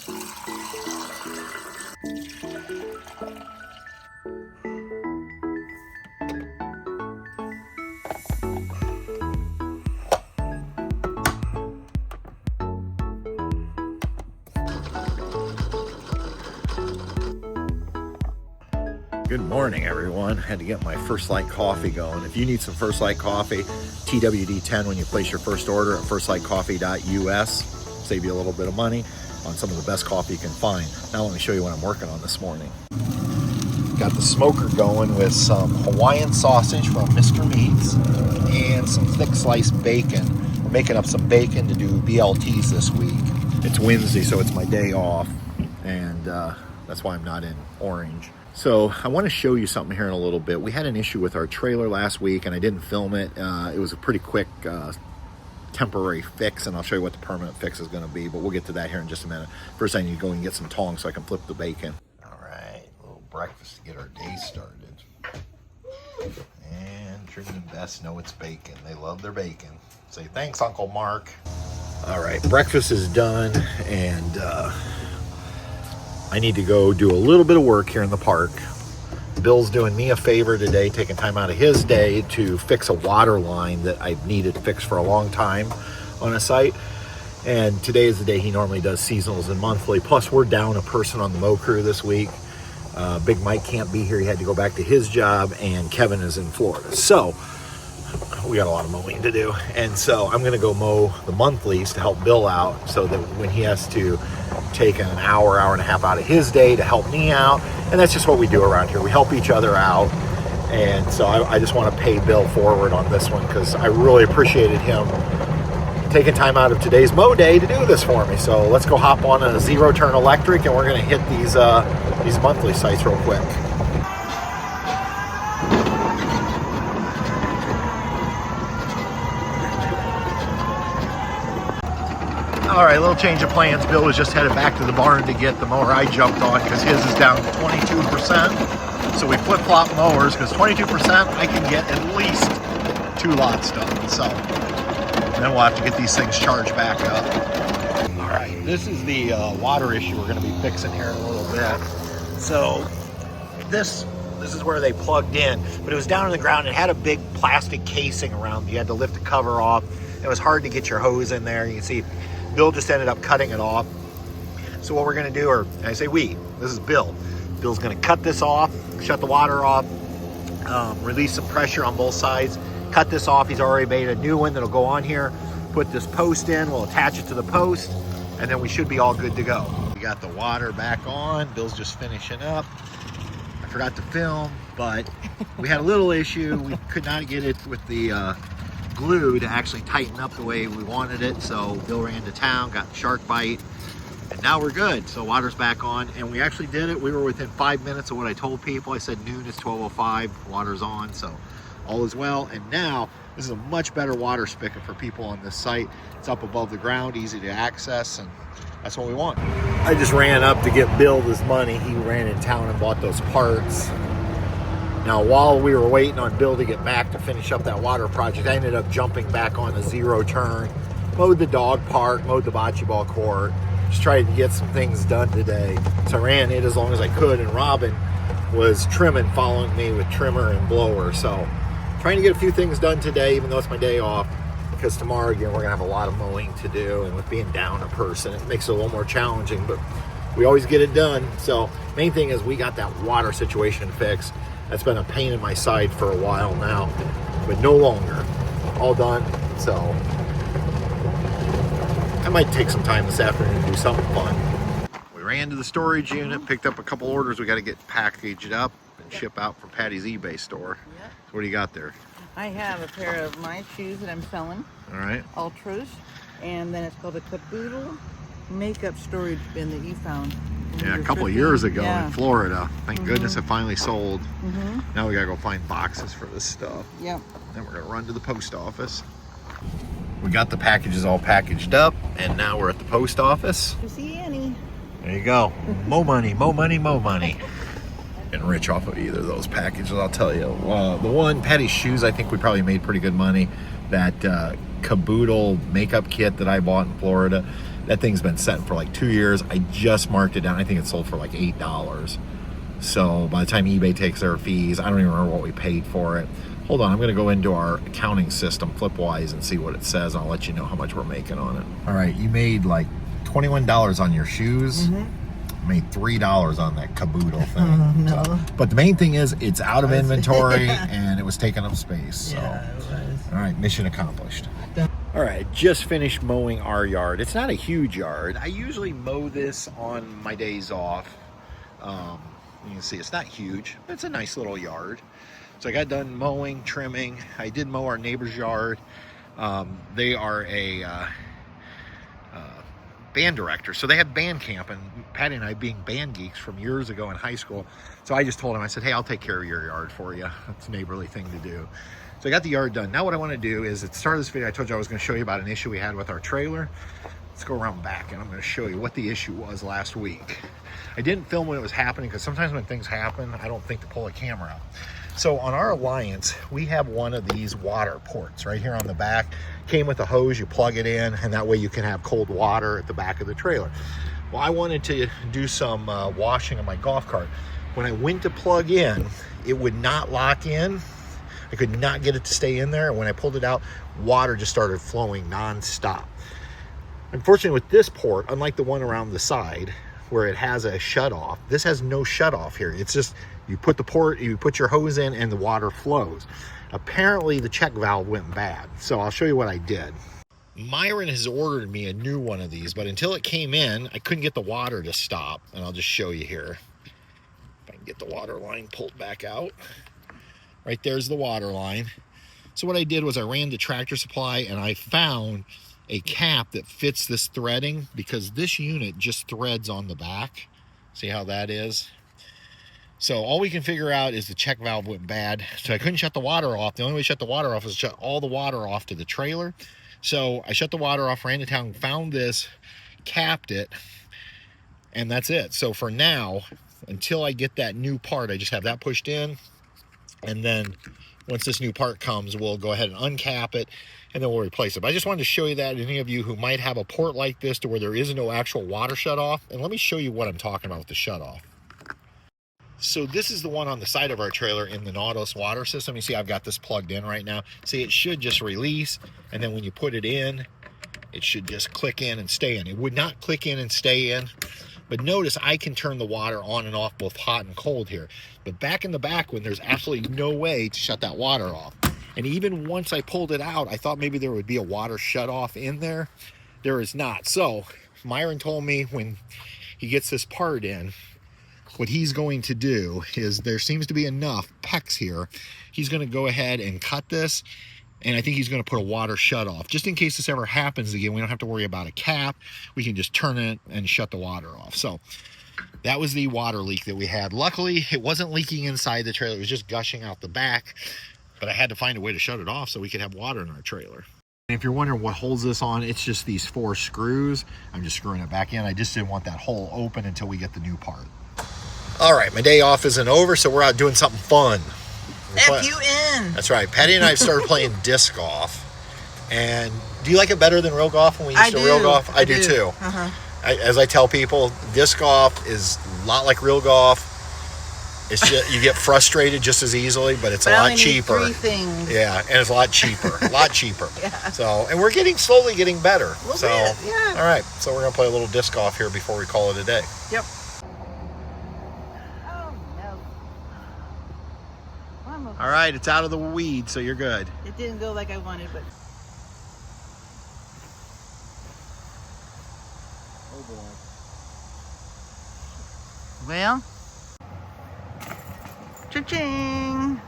Good morning, everyone. Had to get my First Light coffee going. If you need some First Light coffee, TWD10 when you place your first order at firstlightcoffee.us. Save you a little bit of money on some of the best coffee you can find. Now let me show you what I'm working on this morning. Got the smoker going with some Hawaiian sausage from Mr. Meats and some thick sliced bacon. We're making up some bacon to do BLTs this week. It's Wednesday, so it's my day off, and that's why I'm not in Orange. So I want to show you something here in a little bit. We had an issue with our trailer last week and I didn't film it. It was a pretty quick temporary fix, and I'll show you what the permanent fix is going to be, but we'll get to that here in just a minute. First I need to go and get some tongs so I can flip the bacon. All right, a little breakfast to get our day started. And Trim and Bess know it's bacon. They love their bacon. Say thanks, Uncle Mark. All right, breakfast is done, and I need to go do a little bit of work here in the park. Bill's doing me a favor today, taking time out of his day to fix a water line that I've needed fixed for a long time on a site. And today is the day he normally does seasonals and monthly. Plus, we're down a person on the mow crew this week. Big Mike can't be here. He had to go back to his job, and Kevin is in Florida. So we got a lot of mowing to do. And so I'm going to go mow the monthlies to help Bill out so that when he has to take an hour and a half out of his day to help me out. And that's just what we do around here. We help each other out. And so I just want to pay Bill forward on this one because I really appreciated him taking time out of today's mow day to do this for me. So let's go hop on a zero-turn electric, and we're going to hit these monthly sites real quick. All right, little change of plans. Bill was just headed back to the barn to get the mower I jumped on because his is down to 22%. So we flip-flop mowers because 22% I can get at least 2 lots done. So then we'll have to get these things charged back up. All right, this is the water issue we're going to be fixing here in a little bit. So this is where they plugged in, but it was down on the ground. It had a big plastic casing around. You had to lift the cover off. It was hard to get your hose in there. You can see Bill just ended up cutting it off. So what we're going to do, or I say we, this is Bill. Bill's going to cut this off, shut the water off, release some pressure on both sides, cut this off. He's already made a new one that'll go on here. Put this post in, we'll attach it to the post, and then we should be all good to go. We got the water back on. Bill's just finishing up. I forgot to film, but we had a little issue. We could not get it with the glue to actually tighten up the way we wanted it. So Bill ran to town, got shark bite, and now we're good. So water's back on, and we actually did it. We were within 5 minutes of what I told people. I said noon is 12:05, water's on, so all is well. And now this is a much better water spigot for people on this site. It's up above the ground, easy to access, and that's what we want. I just ran up to get Bill this money. He ran in town and bought those parts. Now, while we were waiting on Bill to get back to finish up that water project, I ended up jumping back on a zero turn, mowed the dog park, mowed the bocce ball court, just tried to get some things done today. So I ran it as long as I could, and Robin was trimming, following me with trimmer and blower. So trying to get a few things done today, even though it's my day off, because tomorrow, again, we're gonna have a lot of mowing to do, and with being down a person, it makes it a little more challenging, but we always get it done. So main thing is we got that water situation fixed. That's been a pain in my side for a while now, but no longer. All done, so I might take some time this afternoon to do something fun. We ran to the storage unit, picked up a couple orders we got to get packaged up and ship out from Patty's eBay store. Yep. So what do you got there? I have a pair of my shoes that I'm selling. All right. Ultras. And then it's called a caboodle makeup storage bin that you found. Yeah, a couple of years ago in Florida. Thank goodness it finally sold. Now we gotta go find boxes for this stuff. Yep. Then we're gonna run to the post office. We got the packages all packaged up, and now we're at the post office. To see Annie. There you go. Mo money, mo money, mo money. Getting rich off of either of those packages, I'll tell you. The one, Patty's shoes, I think we probably made pretty good money. That caboodle makeup kit that I bought in Florida, That thing's been set for like 2 years. I just marked it down. I think it sold for like $8. So by the time eBay takes their fees, I don't even remember what we paid for it. Hold on, I'm gonna go into our accounting system, Flipwise, and see what it says. I'll let you know how much we're making on it. All right, you made like $21 on your shoes. Made $3 on that caboodle thing. Oh, no. So, but the main thing is it's out of inventory and it was taking up space. So. Yeah, it was. All right, mission accomplished. All right, just finished mowing our yard. It's not a huge yard. I usually mow this on my days off. You can see it's not huge, but it's a nice little yard. So I got done mowing, trimming. I did mow our neighbor's yard. They are a band director, so they have band camp, and Patty and I, being band geeks from years ago in high school, so I just told him, I said, hey, I'll take care of your yard for you. That's a neighborly thing to do. So I got the yard done. Now what I want to do is, at the start of this video, I told you I was going to show you about an issue we had with our trailer. Let's go around back and I'm going to show you what the issue was last week. I didn't film when it was happening because sometimes when things happen, I don't think to pull a camera out. So on our Alliance, we have one of these water ports right here on the back. Came with a hose, you plug it in, and that way you can have cold water at the back of the trailer. Well, I wanted to do some washing of my golf cart. When I went to plug in, it would not lock in. I could not get it to stay in there. And when I pulled it out, water just started flowing non-stop. Unfortunately, with this port, unlike the one around the side where it has a shut-off, this has no shut-off here. It's just, you put the port, you put your hose in, and the water flows. Apparently, the check valve went bad. So I'll show you what I did. Myron has ordered me a new one of these, but until it came in, I couldn't get the water to stop. And I'll just show you here. If I can get the water line pulled back out. Right there's the water line. So what I did was I ran to Tractor Supply and I found a cap that fits this threading, because this unit just threads on the back. See how that is? So all we can figure out is the check valve went bad. So I couldn't shut the water off. The only way to shut the water off is to shut all the water off to the trailer. So I shut the water off, ran to town, found this, capped it, and that's it. So for now, until I get that new part, I just have that pushed in. And then once this new part comes, we'll go ahead and uncap it, and then we'll replace it. But I just wanted to show you that, any of you who might have a port like this to where there is no actual water shut off. And let me show you what I'm talking about with the shut off. So this is the one on the side of our trailer in the Nautilus water system. You see I've got this plugged in right now. See, it should just release, and then when you put it in, it should just click in and stay in. It would not click in and stay in. But notice I can turn the water on and off both hot and cold here. But back in the back when there's absolutely no way to shut that water off. And even once I pulled it out, I thought maybe there would be a water shut off in there. There is not. So Myron told me when he gets this part in, what he's going to do is, there seems to be enough PEX here. He's going to go ahead and cut this. And I think he's going to put a water shut off. Just in case this ever happens again, we don't have to worry about a cap. We can just turn it and shut the water off. So that was the water leak that we had. Luckily, it wasn't leaking inside the trailer. It was just gushing out the back. But I had to find a way to shut it off so we could have water in our trailer. And if you're wondering what holds this on, it's just these 4 screws. I'm just screwing it back in. I just didn't want that hole open until we get the new part. All right, my day off isn't over, so we're out doing something fun. F-U-N. That's right. Patty and I have started playing disc golf. And do you like it better than real golf when we used to real golf? I do too. As I tell people, disc golf is a lot like real golf. It's just, you get frustrated just as easily, but it's a lot cheaper. 3 things. Yeah, and it's a lot cheaper. A lot cheaper. Yeah. So, and we're slowly getting better. A little bit, yeah. All right. So we're gonna play a little disc golf here before we call it a day. Yep. All right, it's out of the weeds, so you're good. It didn't go like I wanted, but... Oh, boy. Well... Cha-ching!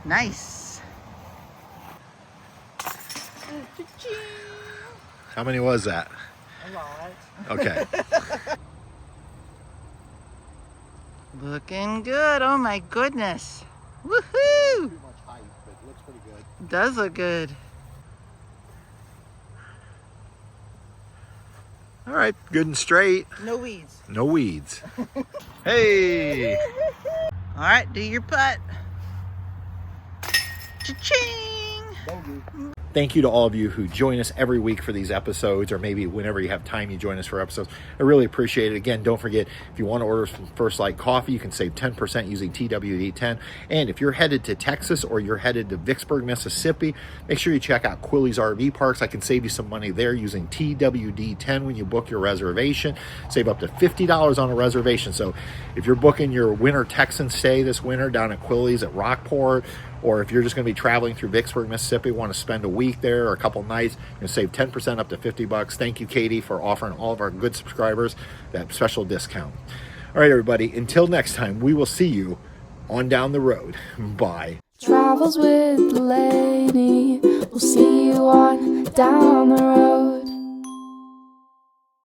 Nice! Cha-ching! How many was that? A lot. Okay. Looking good. Oh my goodness. Woohoo! Too much height, but it looks pretty good. Does look good. All right, good and straight. No weeds. No weeds. Hey! All right, do your putt. Cha-ching! Bogey. Thank you to all of you who join us every week for these episodes, or maybe whenever you have time, you join us for episodes. I really appreciate it. Again, don't forget, if you want to order some First Light coffee, you can save 10% using TWD10. And if you're headed to Texas or you're headed to Vicksburg, Mississippi, make sure you check out Quilly's RV Parks. I can save you some money there using TWD10 when you book your reservation. Save up to $50 on a reservation. So if you're booking your winter Texan stay this winter down at Quilly's at Rockport, or if you're just going to be traveling through Vicksburg, Mississippi, want to spend a week there or a couple nights, you're going to save 10% up to $50. Thank you, Katie, for offering all of our good subscribers that special discount. All right, everybody, until next time, we will see you on down the road. Bye. Travels with Delaney. We'll see you on down the road.